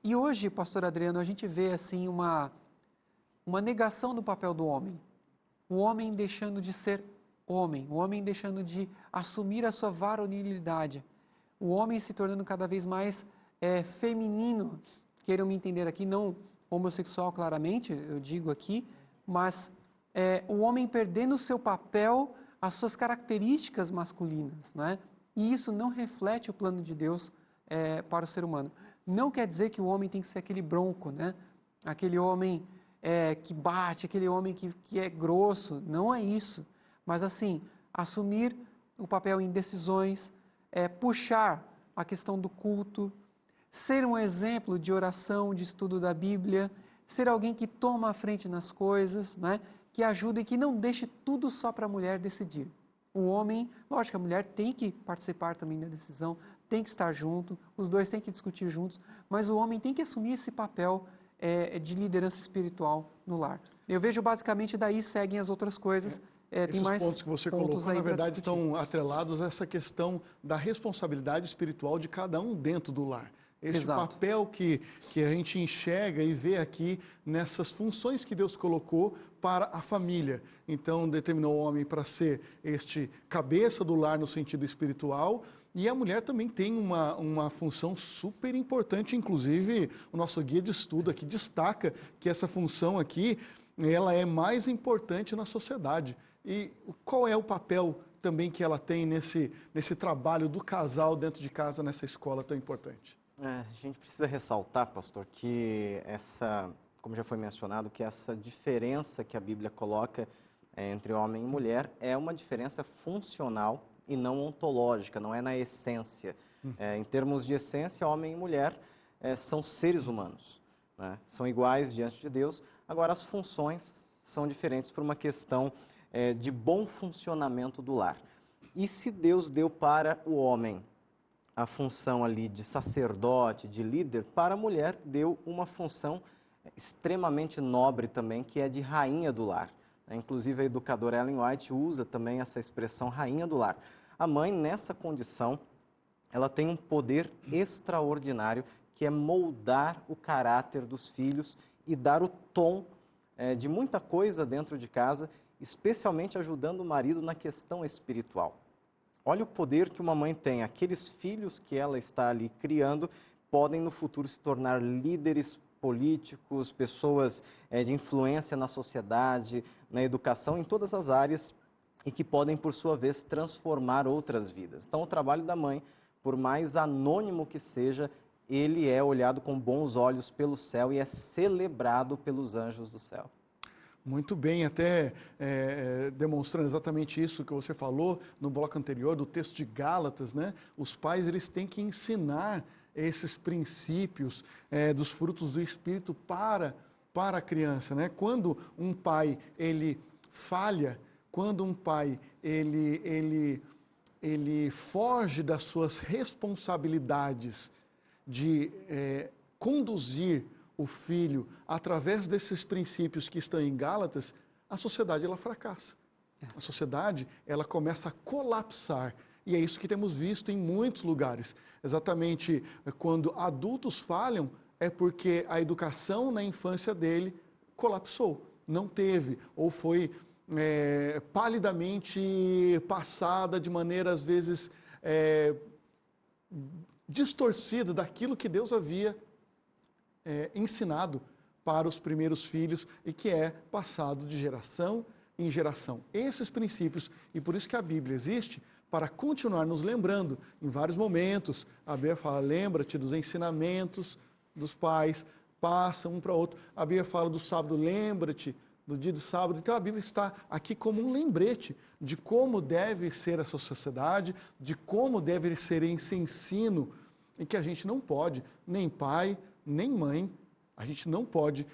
e hoje, pastor Adriano, a gente vê assim uma negação do papel do homem. O homem deixando de ser homem, o homem deixando de assumir a sua varonilidade. O homem se tornando cada vez mais feminino, queiram me entender aqui, não homossexual claramente, eu digo aqui, mas o homem perdendo o seu papel, as suas características masculinas, né? E isso não reflete o plano de Deus para o ser humano. Não quer dizer que o homem tem que ser aquele bronco, né? Aquele homem que bate, aquele homem que é grosso, não é isso. Mas assim, assumir o papel em decisões, puxar a questão do culto, ser um exemplo de oração, de estudo da Bíblia, ser alguém que toma a frente nas coisas, né? Que ajuda e que não deixe tudo só para a mulher decidir. O homem, lógico, a mulher tem que participar também da decisão, tem que estar junto, os dois têm que discutir juntos, mas o homem tem que assumir esse papel de liderança espiritual no lar. Eu vejo basicamente daí seguem as outras coisas. Tem mais pontos que você colocou, na verdade, estão atrelados a essa questão da responsabilidade espiritual de cada um dentro do lar. Este papel que a gente enxerga e vê aqui nessas funções que Deus colocou para a família. Então, determinou o homem para ser este cabeça do lar no sentido espiritual, e a mulher também tem uma função super importante, inclusive o nosso guia de estudo aqui destaca que essa função aqui, ela é mais importante na sociedade. E qual é o papel também que ela tem nesse trabalho do casal dentro de casa, nessa escola tão importante? A gente precisa ressaltar, pastor, que como já foi mencionado, que essa diferença que a Bíblia coloca entre homem e mulher é uma diferença funcional e não ontológica, não é na essência. Em termos de essência, homem e mulher são seres humanos, né? São iguais diante de Deus, agora as funções são diferentes por uma questão de bom funcionamento do lar. E se Deus deu para o homem a função ali de sacerdote, de líder, para a mulher deu uma função extremamente nobre também, que é de rainha do lar. Inclusive a educadora Ellen White usa também essa expressão rainha do lar. A mãe, nessa condição, ela tem um poder extraordinário, que é moldar o caráter dos filhos e dar o tom de muita coisa dentro de casa, especialmente ajudando o marido na questão espiritual. Olha o poder que uma mãe tem. Aqueles filhos que ela está ali criando podem no futuro se tornar líderes políticos, pessoas de influência na sociedade, na educação, em todas as áreas, e que podem, por sua vez, transformar outras vidas. Então, o trabalho da mãe, por mais anônimo que seja, ele é olhado com bons olhos pelo céu e é celebrado pelos anjos do céu. Muito bem, até demonstrando exatamente isso que você falou no bloco anterior do texto de Gálatas, né? Os pais, eles têm que ensinar esses princípios dos frutos do Espírito para a criança, né? Quando um pai, ele falha, quando um pai, ele foge das suas responsabilidades de conduzir o filho através desses princípios que estão em Gálatas, a sociedade ela fracassa. A sociedade ela começa a colapsar. E é isso que temos visto em muitos lugares. Exatamente quando adultos falham, é porque a educação na infância dele colapsou, não teve, ou foi palidamente passada de maneira, às vezes, distorcida daquilo que Deus havia ensinado para os primeiros filhos e que é passado de geração em geração. Esses princípios, e por isso que a Bíblia existe, para continuar nos lembrando em vários momentos. A Bíblia fala, lembra-te dos ensinamentos dos pais, passa um para outro. A Bíblia fala do sábado, lembra-te do dia do sábado. Então a Bíblia está aqui como um lembrete de como deve ser essa sociedade, de como deve ser esse ensino, e que a gente não pode, nem pai, nem mãe, a gente não pode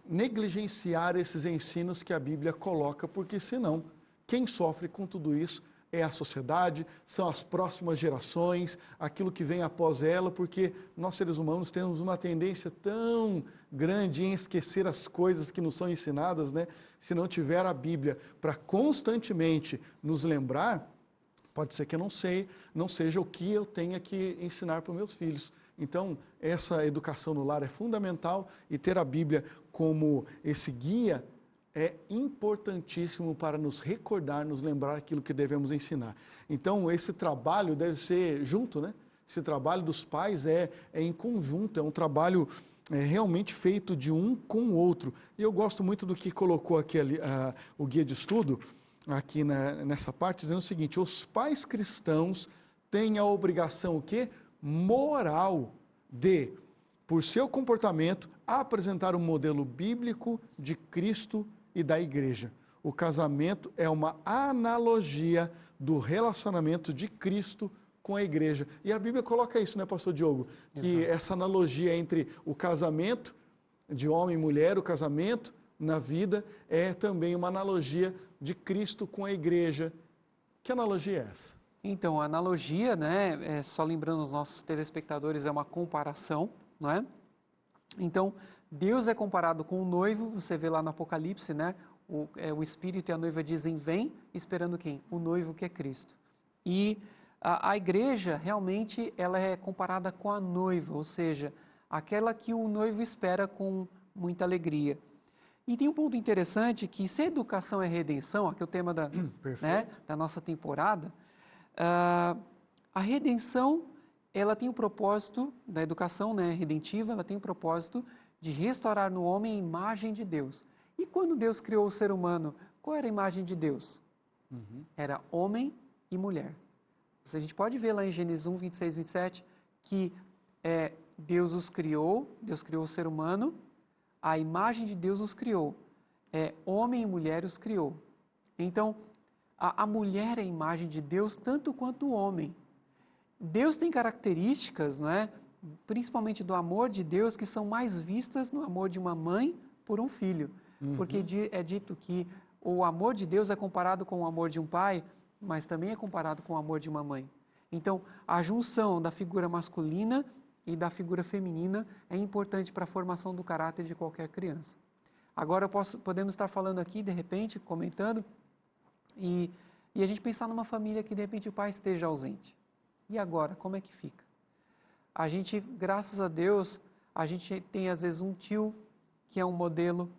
negligenciar esses ensinos que a Bíblia coloca, porque senão quem sofre com tudo isso é a sociedade, são as próximas gerações, aquilo que vem após ela, porque nós seres humanos temos uma tendência tão grande em esquecer as coisas que nos são ensinadas, né? Se não tiver a Bíblia para constantemente nos lembrar, pode ser que eu não seja o que eu tenha que ensinar para os meus filhos. Então, essa educação no lar é fundamental e ter a Bíblia como esse guia é importantíssimo para nos recordar, nos lembrar aquilo que devemos ensinar. Então, esse trabalho deve ser junto, né? Esse trabalho dos pais é em conjunto, é um trabalho realmente feito de um com o outro. E eu gosto muito do que colocou aqui o guia de estudo, aqui nessa parte, dizendo o seguinte: os pais cristãos têm a obrigação o quê? Moral de, por seu comportamento, apresentar um modelo bíblico de Cristo e da igreja. O casamento é uma analogia do relacionamento de Cristo com a igreja. E a Bíblia coloca isso, né, pastor Diogo? Que Exato. Essa analogia entre o casamento de homem e mulher, o casamento na vida, é também uma analogia de Cristo com a igreja. Que analogia é essa? Então, a analogia, né, só lembrando os nossos telespectadores, é uma comparação, não é? Então, Deus é comparado com o noivo, você vê lá no Apocalipse, né? O Espírito e a noiva dizem, vem, esperando quem? O noivo que é Cristo. E a igreja, realmente, ela é comparada com a noiva, ou seja, aquela que o noivo espera com muita alegria. E tem um ponto interessante que se a educação é redenção, aqui é o tema da nossa temporada, a redenção, ela tem o propósito, da educação, né, redentiva, ela tem o propósito de restaurar no homem a imagem de Deus. E quando Deus criou o ser humano Qual era a imagem de Deus? Era homem e mulher. A gente pode ver lá em Gênesis 1, 26, 27, que Deus os criou, Deus criou o ser humano, a imagem de Deus os criou. Homem e mulher os criou. Então, a mulher é a imagem de Deus tanto quanto o homem. Deus tem características, não é? Principalmente do amor de Deus, que são mais vistas no amor de uma mãe por um filho. Porque é dito que o amor de Deus é comparado com o amor de um pai, mas também é comparado com o amor de uma mãe. Então, a junção da figura masculina e da figura feminina é importante para a formação do caráter de qualquer criança. Agora, podemos estar falando aqui, de repente, comentando, e a gente pensar numa família que, de repente, o pai esteja ausente. E agora, como é que fica? A gente, graças a Deus, a gente tem, às vezes, um tio que é um modelo,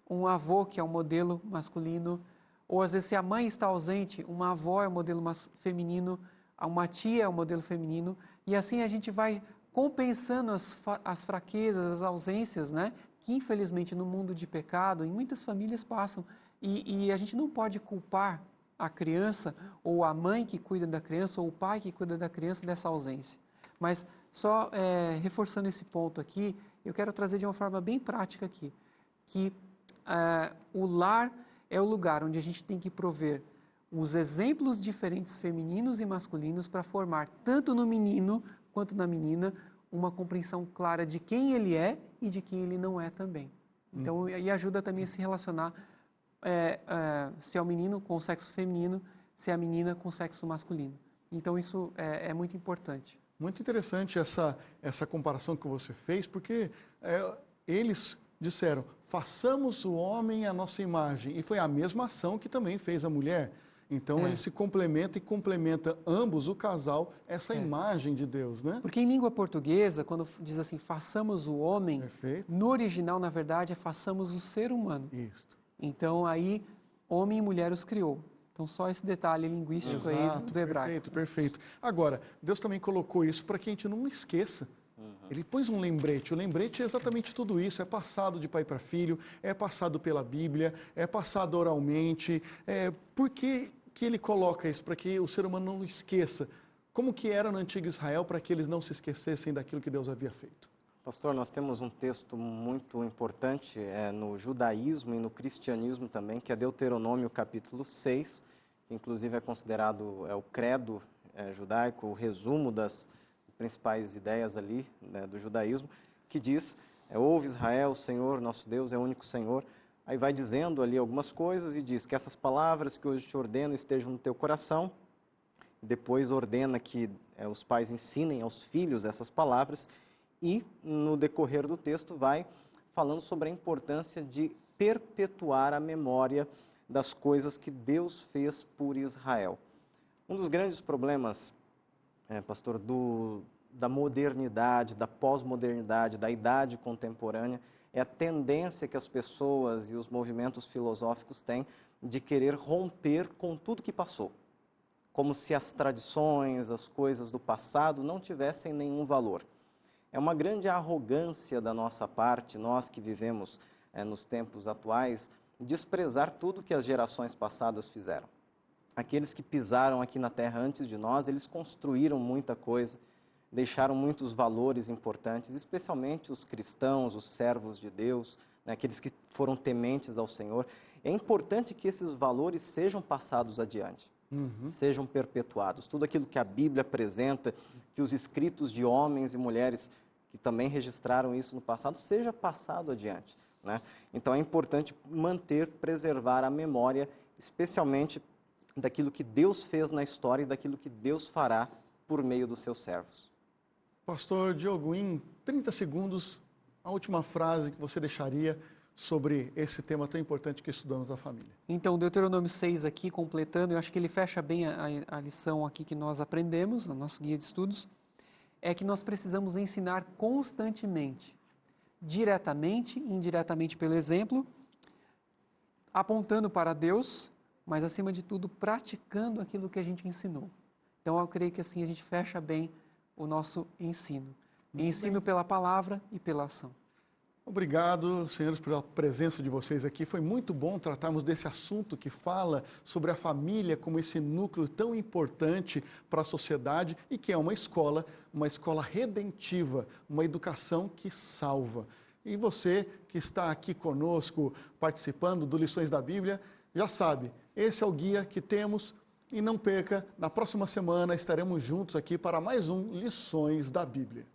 um avô que é um modelo masculino, ou às vezes se a mãe está ausente, uma avó é um modelo feminino, uma tia é um modelo feminino, e assim a gente vai compensando as fraquezas, as ausências, né? Que infelizmente no mundo de pecado, em muitas famílias passam, e a gente não pode culpar a criança, ou a mãe que cuida da criança, ou o pai que cuida da criança dessa ausência. Mas só reforçando esse ponto aqui, eu quero trazer de uma forma bem prática aqui, que o lar é o lugar onde a gente tem que prover os exemplos diferentes femininos e masculinos para formar, tanto no menino quanto na menina, uma compreensão clara de quem ele é e de quem ele não é também. Então, e ajuda também a se relacionar se é o menino com o sexo feminino, se é a menina com o sexo masculino. Então, isso é muito importante. Muito interessante essa comparação que você fez, porque eles disseram, façamos o homem à nossa imagem, e foi a mesma ação que também fez a mulher. Então, ele se complementa e complementa ambos, o casal, essa imagem de Deus, né? Porque em língua portuguesa, quando diz assim, façamos o homem, no original, na verdade, é façamos o ser humano. Isso. Então, aí, homem e mulher os criou. Então, só esse detalhe linguístico aí do hebraico. Perfeito. Agora, Deus também colocou isso para que a gente não esqueça. Ele pôs um lembrete. O lembrete é exatamente tudo isso. É passado de pai para filho, é passado pela Bíblia, é passado oralmente. Por que ele coloca isso? Para que o ser humano não esqueça. Como que era no antigo Israel para que eles não se esquecessem daquilo que Deus havia feito? Pastor, nós temos um texto muito importante no judaísmo e no cristianismo também, que é Deuteronômio capítulo 6, que inclusive é considerado o credo judaico, o resumo das principais ideias ali do judaísmo, que diz, ouve Israel, o Senhor, nosso Deus é o único Senhor. Aí vai dizendo ali algumas coisas e diz que essas palavras que hoje te ordeno estejam no teu coração. Depois ordena que os pais ensinem aos filhos essas palavras. E, no decorrer do texto, vai falando sobre a importância de perpetuar a memória das coisas que Deus fez por Israel. Um dos grandes problemas, pastor, da modernidade, da pós-modernidade, da idade contemporânea, é a tendência que as pessoas e os movimentos filosóficos têm de querer romper com tudo que passou. Como se as tradições, as coisas do passado não tivessem nenhum valor. É uma grande arrogância da nossa parte, nós que vivemos nos tempos atuais, desprezar tudo que as gerações passadas fizeram. Aqueles que pisaram aqui na terra antes de nós, eles construíram muita coisa, deixaram muitos valores importantes, especialmente os cristãos, os servos de Deus, aqueles que foram tementes ao Senhor. É importante que esses valores sejam passados adiante. Sejam perpetuados. Tudo aquilo que a Bíblia apresenta, que os escritos de homens e mulheres que também registraram isso no passado, seja passado adiante. Então é importante manter, preservar a memória, especialmente daquilo que Deus fez na história e daquilo que Deus fará por meio dos seus servos. Pastor Diogo, em 30 segundos, a última frase que você deixaria sobre esse tema tão importante que estudamos da família. Então, Deuteronômio 6 aqui, completando, eu acho que ele fecha bem a lição aqui que nós aprendemos, no nosso guia de estudos, é que nós precisamos ensinar constantemente, diretamente e indiretamente pelo exemplo, apontando para Deus, mas acima de tudo praticando aquilo que a gente ensinou. Então eu creio que assim a gente fecha bem o nosso ensino. Ensino pela palavra e pela ação. Obrigado, senhores, pela presença de vocês aqui. Foi muito bom tratarmos desse assunto que fala sobre a família como esse núcleo tão importante para a sociedade e que é uma escola redentiva, uma educação que salva. E você que está aqui conosco, participando do Lições da Bíblia, já sabe, esse é o guia que temos e não perca, na próxima semana estaremos juntos aqui para mais um Lições da Bíblia.